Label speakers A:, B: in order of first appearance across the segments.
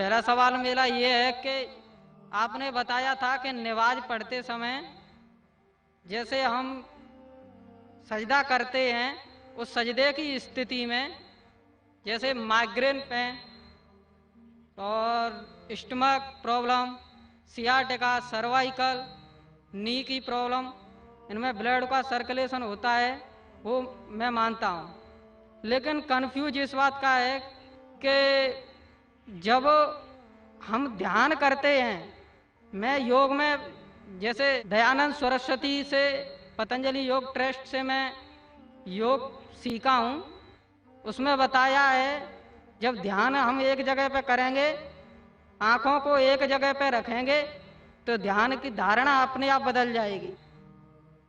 A: पहला सवाल मेरा ये है कि आपने बताया था कि नमाज पढ़ते समय जैसे हम सजदा करते हैं, उस सजदे की स्थिति में जैसे माइग्रेन पे और स्टमक प्रॉब्लम, सियाटिका, सर्वाइकल, नी की प्रॉब्लम, इनमें ब्लड का सर्कुलेशन होता है, वो मैं मानता हूँ। लेकिन कन्फ्यूज इस बात का है कि जब हम ध्यान करते हैं, मैं योग में जैसे दयानंद सरस्वती से, पतंजलि योग ट्रस्ट से मैं योग सीखा हूँ, उसमें बताया है जब ध्यान हम एक जगह पे करेंगे, आंखों को एक जगह पे रखेंगे, तो ध्यान की धारणा अपने आप बदल जाएगी,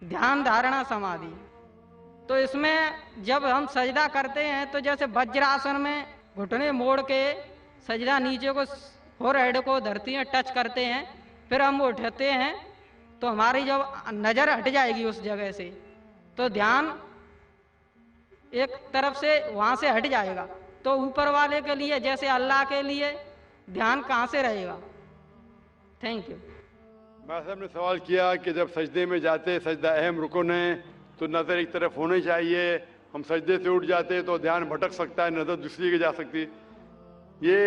A: ध्यान धारणा समाधि। तो इसमें जब हम सजदा करते हैं तो जैसे वज्रासन में घुटने मोड़ के सजदा नीचे को, फोरहेड को धरती में टच करते हैं, फिर हम उठते हैं तो हमारी जब नजर हट जाएगी उस जगह से, तो ध्यान एक तरफ से वहां से हट जाएगा। तो ऊपर वाले के लिए, जैसे अल्लाह के लिए, ध्यान कहाँ से रहेगा? Thank you.
B: भाई साहब ने सवाल किया कि जब सजदे में जाते, सजदा अहम रुकन है, तो नज़र एक तरफ होनी चाहिए, हम सजदे से उठ जाते तो ध्यान भटक सकता है, नज़र दूसरी की जा सकती। ये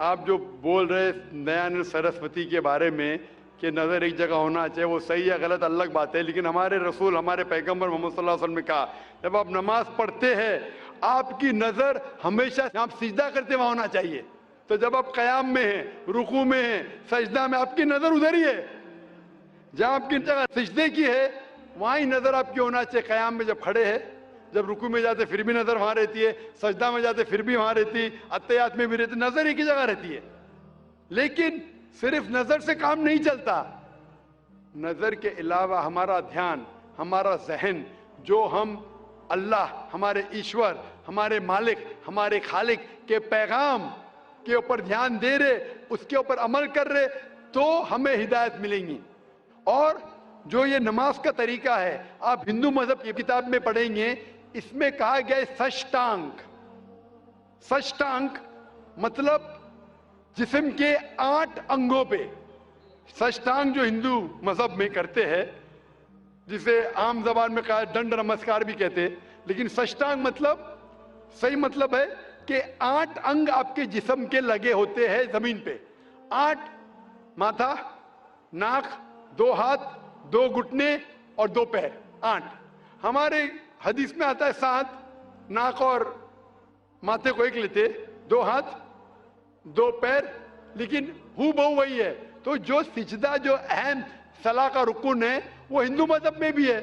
B: आप जो बोल रहे दयानंद सरस्वती के बारे में कि नज़र एक जगह होना चाहिए, वो सही या गलत अलग बात है, लेकिन हमारे रसूल, हमारे पैगंबर मोहम्मद सल्लल्लाहु अलैहि वसल्लम ने कहा, जब आप नमाज पढ़ते हैं आपकी नज़र हमेशा आप सिजदा करते वहाँ होना चाहिए। तो जब आप क़याम में हैं, रुकू में हैं, सजदा में, आपकी नज़र उधर ही है, जहाँ आपकी जगह सिजदे की है वहाँ ही नज़र आपकी होना चाहिए। क़याम में जब खड़े हैं, जब रुकू में जाते फिर भी नज़र वहाँ रहती है, सजदा में जाते फिर भी वहाँ रहती है, अत्तहियात में भी रहती, नज़र एक ही जगह रहती है। लेकिन सिर्फ नज़र से काम नहीं चलता, नज़र के अलावा हमारा ध्यान, हमारा जहन, जो हम अल्लाह, हमारे ईश्वर, हमारे मालिक, हमारे खालिक के पैगाम के ऊपर ध्यान दे रहे, उसके ऊपर अमल कर रहे, तो हमें हिदायत मिलेंगी। और जो ये नमाज का तरीका है, आप हिंदू मजहब की किताब में पढ़ेंगे, इसमें कहा गया है सष्टांग। सष्टांग मतलब जिस्म के 8 अंगों पे। सष्टांग जो हिंदू मजहब में करते हैं, जिसे आम जबान में कहा दंड नमस्कार भी कहते हैं, लेकिन सष्टांग मतलब, सही मतलब है कि 8 अंग आपके जिस्म के लगे होते हैं जमीन पे। 8, माथा, नाक, 2 हाथ, 2 घुटने और 2 पैर, 8। हमारे हदीस में आता है 7, नाक और माथे को एक लेते, 2 हाथ, 2 पैर, लेकिन हू बहु वही है। तो जो सिजदा, जो अहम सलाह का रुकन है, वो हिंदू मजहब में भी है।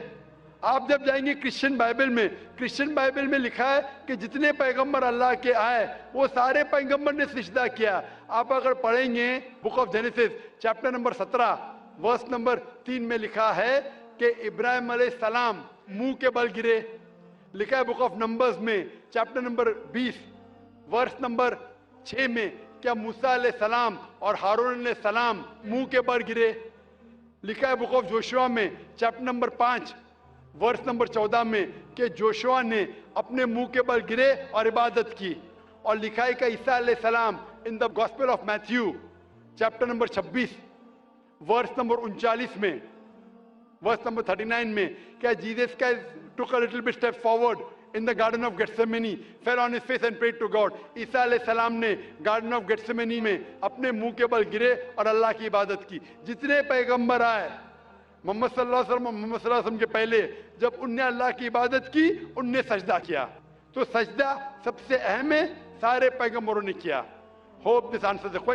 B: आप जब जाएंगे क्रिश्चियन बाइबल में, क्रिश्चियन बाइबल में लिखा है कि जितने पैगंबर अल्लाह के आए वो सारे पैगंबर ने सिजदा किया। आप अगर पढ़ेंगे book of Genesis chapter number 17 verse number 3 में लिखा है कि इब्राहिम अलैहिस्सलाम मुंह के बल गिरे। लिखा है बुक ऑफ नंबर्स में चैप्टर नंबर 20 वर्स नंबर 6 में क्या मूसा अलैहिस्सलाम और हारून अलैहिस्सलाम मुंह के बल गिरे। लिखा है बुक ऑफ जोशुआ में चैप्टर नंबर 5 वर्स नंबर 14 में कि जोशुआ ने अपने मुंह के बल गिरे और इबादत की। और लिखा है कि ईसा अलैहिस्सलाम in the gospel of Matthew chapter number 26 verse number 39 में, वर्स नंबर 39 में क्या जीसस का took a little bit step forward in the garden of Gethsemane, fell on his face and prayed to God. ईसा अलैहिस्सलाम ने garden of Gethsemane में अपने मुंह के बल गिरे और अल्लाह की इबादत की। जितने पैगंबर आए मोहम्मद सल्लल्लाहु अलैहि वसल्लम के पहले, जब उनने अल्लाह की इबादत की, उनने सजदा किया। तो सजदा सबसे अहम है, सारे पैगंबरों ने किया। Hope this answers the question.